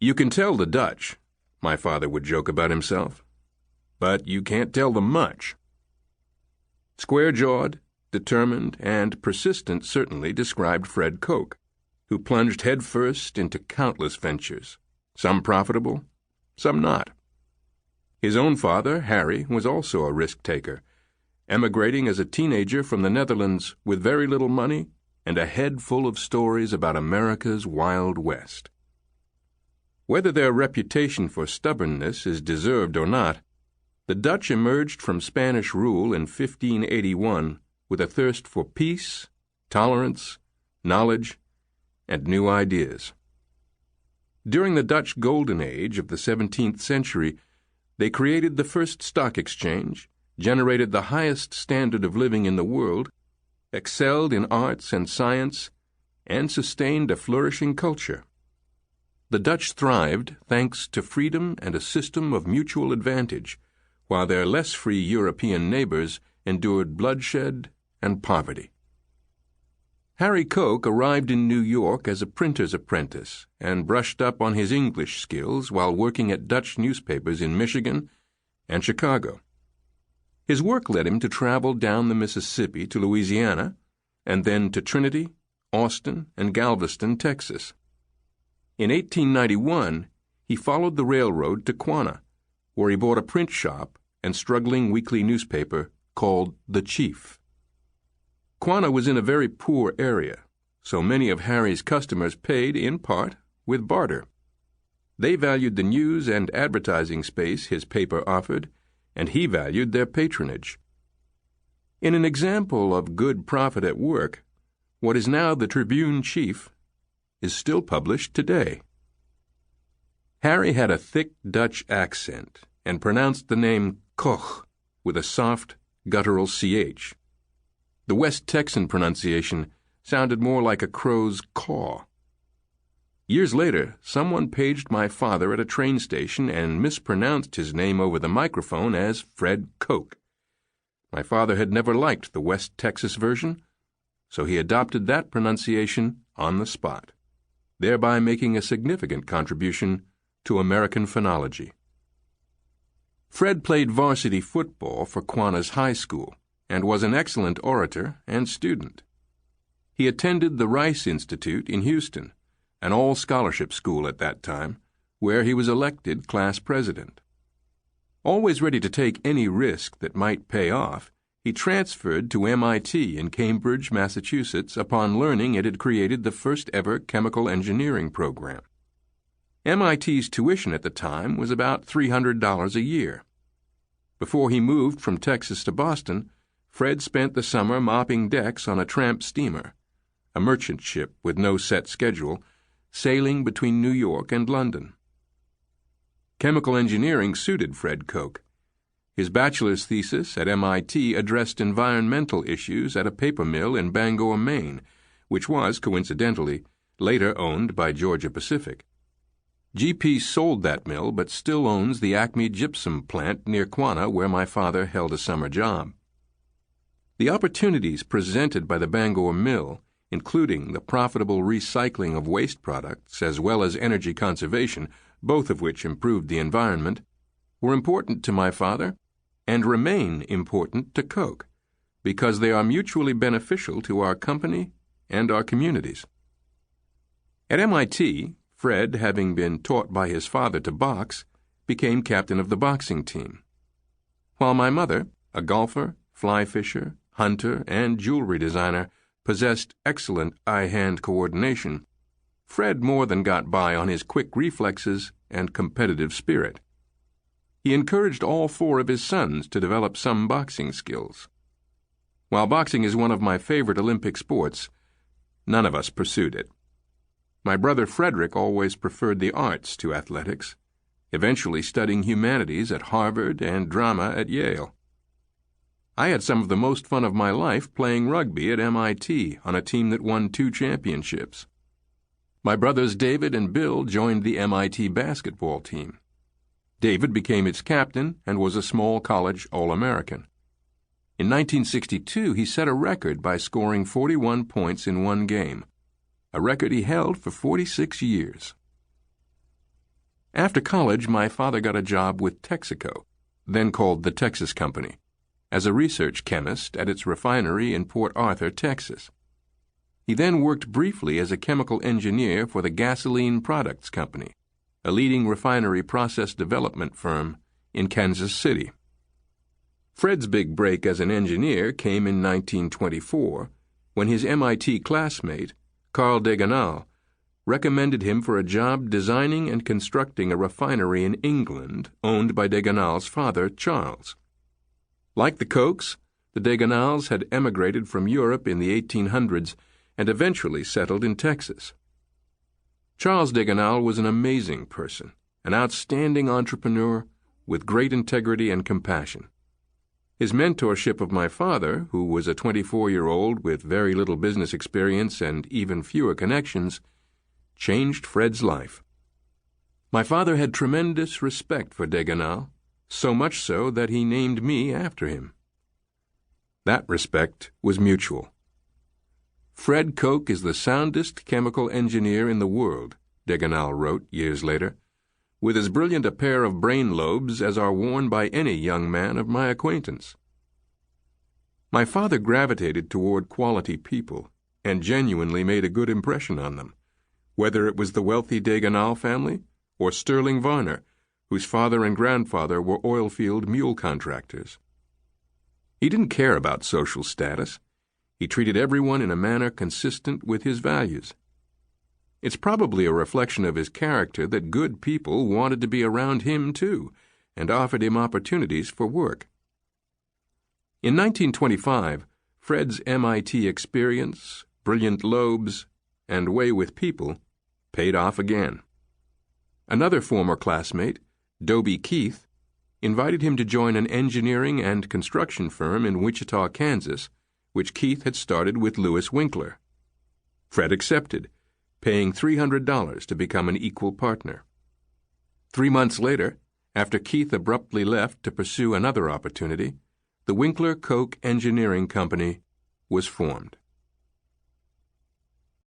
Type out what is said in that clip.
"You can tell the Dutch," my father would joke about himself, "but you can't tell them much." Square-jawed, determined, and persistent certainly described Fred Koch, who plunged headfirst into countless ventures, some profitable, some not. His own father, Harry, was also a risk-taker, emigrating as a teenager from the Netherlands with very little money and a head full of stories about America's Wild West. Whether their reputation for stubbornness is deserved or not, the Dutch emerged from Spanish rule in 1581 with a thirst for peace, tolerance, knowledge, and new ideas. During the Dutch Golden Age of the 17th century, they created the first stock exchange, generated the highest standard of living in the world, excelled in arts and science, and sustained a flourishing culture. The Dutch thrived thanks to freedom and a system of mutual advantage, while their less free European neighbors endured bloodshed and poverty. Harry Koch arrived in New York as a printer's apprentice and brushed up on his English skills while working at Dutch newspapers in Michigan and Chicago. His work led him to travel down the Mississippi to Louisiana and then to Trinity, Austin, and Galveston, Texas. In 1891, he followed the railroad to Quanah, where he bought a print shop and struggling weekly newspaper called The Chief. Quanah was in a very poor area, so many of Harry's customers paid, in part, with barter. They valued the news and advertising space his paper offered, and he valued their patronage. In an example of good profit at work, what is now the Tribune Chief is still published today. Harry had a thick Dutch accent and pronounced the name Koch with a soft, guttural ch. The West Texan pronunciation sounded more like a crow's caw. Years later, someone paged my father at a train station and mispronounced his name over the microphone as Fred Koch. My father had never liked the West Texas version, so he adopted that pronunciation on the spot, thereby making a significant contribution to American phonology. Fred played varsity football for Quanah's high school and was an excellent orator and student. He attended the Rice Institute in Houston, an all-scholarship school at that time, where he was elected class president. Always ready to take any risk that might pay off, he transferred to MIT in Cambridge, Massachusetts, upon learning it had created the first-ever chemical engineering program. MIT's tuition at the time was about $300 a year. Before he moved from Texas to Boston, Fred spent the summer mopping decks on a tramp steamer, a merchant ship with no set schedule, sailing between New York and London. Chemical engineering suited Fred Koch. His bachelor's thesis at MIT addressed environmental issues at a paper mill in Bangor, Maine, which was, coincidentally, later owned by Georgia Pacific. GP sold that mill but still owns the Acme gypsum plant near Quanah where my father held a summer job. The opportunities presented by the Bangor mill, including the profitable recycling of waste products as well as energy conservation, both of which improved the environment, were important to my father and remain important to Koch because they are mutually beneficial to our company and our communities. At MIT, Fred, having been taught by his father to box, became captain of the boxing team, while my mother, a golfer, fly fisher, hunter, and jewelry designer, possessed excellent eye-hand coordination. Fred more than got by on his quick reflexes and competitive spirit. He encouraged all four of his sons to develop some boxing skills. While boxing is one of my favorite Olympic sports, none of us pursued it. My brother Frederick always preferred the arts to athletics, eventually studying humanities at Harvard and drama at Yale. I had some of the most fun of my life playing rugby at MIT on a team that won 2 championships. My brothers David and Bill joined the MIT basketball team. David became its captain and was a small college All-American. In 1962, he set a record by scoring 41 points in one game, a record he held for 46 years. After college, my father got a job with Texaco, then called the Texas Company, as a research chemist at its refinery in Port Arthur, Texas. He then worked briefly as a chemical engineer for the Gasoline Products Company, a leading refinery process development firm in Kansas City. Fred's big break as an engineer came in 1924, when his MIT classmate, Carl Deganal, recommended him for a job designing and constructing a refinery in England owned by Deganal's father, Charles. Like the Kochs, the Deganals had emigrated from Europe in the 1800s and eventually settled in Texas. Charles Deganal was an amazing person, an outstanding entrepreneur with great integrity and compassion. His mentorship of my father, who was a 24-year-old with very little business experience and even fewer connections, changed Fred's life. My father had tremendous respect for Deganal, so much so that he named me after him. That respect was mutual. Fred Koch is the soundest chemical engineer in the world, Deganal wrote years later, with as brilliant a pair of brain lobes as are worn by any young man of my acquaintance. My father gravitated toward quality people and genuinely made a good impression on them, whether it was the wealthy Deganal family or Sterling Varner, whose father and grandfather were oilfield mule contractors. He didn't care about social status. He treated everyone in a manner consistent with his values. It's probably a reflection of his character that good people wanted to be around him too and offered him opportunities for work. In 1925, Fred's MIT experience, brilliant lobes, and way with people paid off again. Another former classmate, Dobie Keith, invited him to join an engineering and construction firm in Wichita, Kansas, which Keith had started with Louis Winkler. Fred accepted, paying $300 to become an equal partner. 3 months later, after Keith abruptly left to pursue another opportunity, the Winkler Koch Engineering Company was formed.